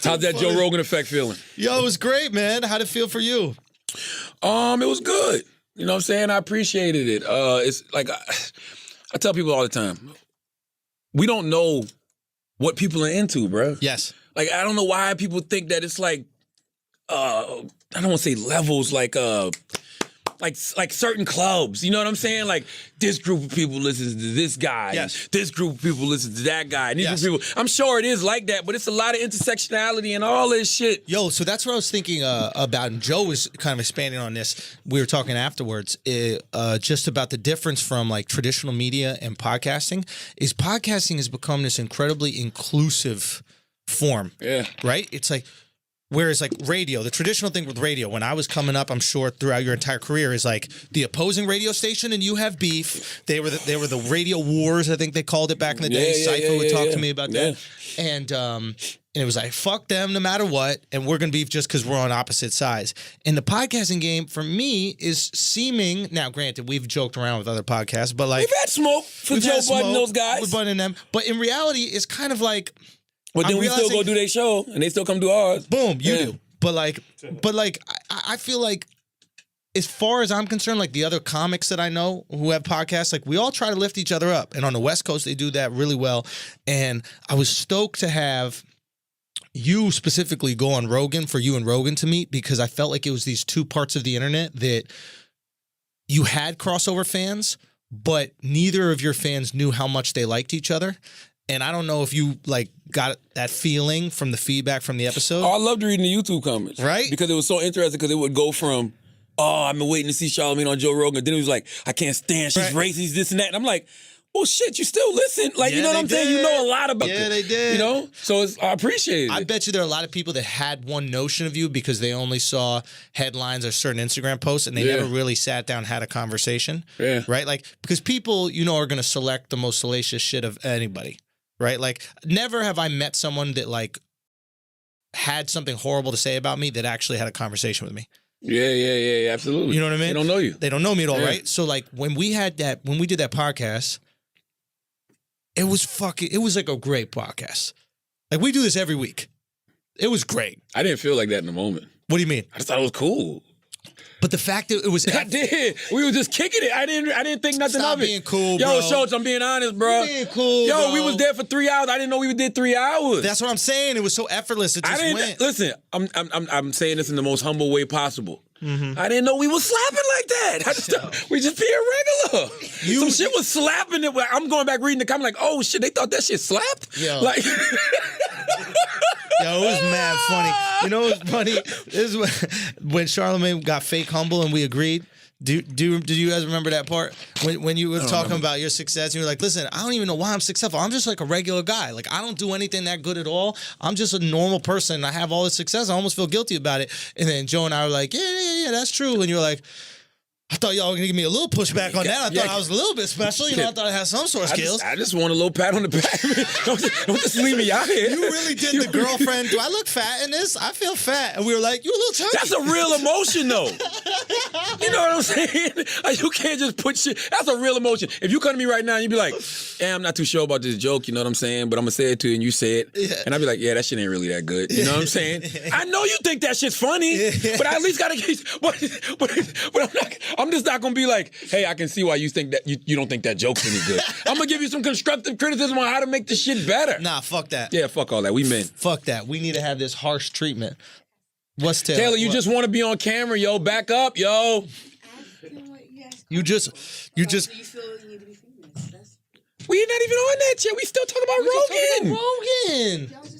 How's that Joe Rogan effect feeling? Yo, it was great, man. How'd it feel for you? It was good. You know what I'm saying? I appreciated it. It's like I tell people all the time, we don't know what people are into, bro. Yes. Like, I don't know why people think that it's like, I don't want to say levels, like certain clubs. You know what I'm saying? Like, this group of people listens to this guy. Yes. This group of people listen to that guy. And these Yes. group of people, I'm sure it is like that, but it's a lot of intersectionality and all this shit. Yo, so that's what I was thinking about. And Joe was kind of expanding on this. We were talking afterwards, just about the difference from like traditional media and podcasting. Is podcasting has become this incredibly inclusive form. Yeah. Right? It's like, whereas like radio, the traditional thing with radio, when I was coming up, I'm sure throughout your entire career, is like the opposing radio station and you have beef. They were the radio wars, I think they called it back in the day. Cypher would talk to me about that. And it was like, fuck them no matter what, and we're going to beef just because we're on opposite sides. And the podcasting game, for me, is seeming, now granted, we've joked around with other podcasts, but like... We've had smoke for Joe Budden and those guys. With Budden and them. But in reality, it's kind of like... But then we still go do their show, and they still come do ours. Boom, you do. But I feel like, as far as I'm concerned, like the other comics that I know who have podcasts, like we all try to lift each other up. And on the West Coast, they do that really well. And I was stoked to have you specifically go on Rogan for you and Rogan to meet, because I felt like it was these two parts of the internet that you had crossover fans, but neither of your fans knew how much they liked each other. And I don't know if you like got that feeling from the feedback from the episode. Oh, I loved reading the YouTube comments. Right? Because it was so interesting, because it would go from, oh, I've been waiting to see Charlamagne on Joe Rogan. Then it was like, I can't stand, she's racist, this and that. And I'm like, well, shit, you still listen. Like, you know what I'm saying? You know a lot about Yeah, it. they did. You know? So I appreciate it. I bet you there are a lot of people that had one notion of you because they only saw headlines or certain Instagram posts and they never really sat down and had a conversation. Yeah. Right? Like, because people, are going to select the most salacious shit of anybody. Right? Like, never have I met someone that, like, had something horrible to say about me that actually had a conversation with me. Yeah, absolutely. You know what I mean? They don't know you. They don't know me at all, right? So, like, when we did that podcast, it was like a great podcast. Like, we do this every week. It was great. I didn't feel like that in the moment. What do you mean? I just thought it was cool. But the fact that it was... I did. We were just kicking it. I didn't think nothing Stop of it. being cool, Yo, bro. Schulz, I'm being honest, bro. You're being cool, Yo, bro. we was there for 3 hours. I didn't know we did 3 hours. That's what I'm saying. It was so effortless. It just went. Listen, I'm saying this in the most humble way possible. Mm-hmm. I didn't know we was slapping like that. We just being regular. Some shit was slapping. I'm going back reading the comment like, oh shit, they thought that shit slapped? Yo. Like... Yo, it was mad funny. You know what was funny? This is when Charlamagne got fake humble and we agreed. Do you guys remember that part? When you were talking about your success, you were like, listen, I don't even know why I'm successful. I'm just like a regular guy. Like, I don't do anything that good at all. I'm just a normal person. I have all this success. I almost feel guilty about it. And then Joe and I were like, yeah, that's true. And you were like, I thought y'all were going to give me a little pushback on that. I thought I was a little bit special. I thought I had some sort of skills. I just want a little pat on the back. Don't just leave me out here. You really did the girlfriend, do I look fat in this? I feel fat. And we were like, you a little chunky. That's a real emotion, though. You know what I'm saying? Like, you can't just put shit. That's a real emotion. If you come to me right now and you be like, yeah, I'm not too sure about this joke, you know what I'm saying? But I'm going to say it to you and you say it. Yeah. And I'll be like, yeah, that shit ain't really that good. You know what I'm saying? I know you think that shit's funny, but I at least got to get... But I'm just not going to be like, hey, I can see why you think that you don't think that joke's any good. I'm going to give you some constructive criticism on how to make the shit better. Nah, fuck that. Yeah, fuck all that. We men. Fuck that. We need to have this harsh treatment. What's Taylor? Taylor, you just want to be on camera, yo. Back up, yo. You just. You feel you need to be famous. We're not even on that yet. We still talking about Rogan. Rogan.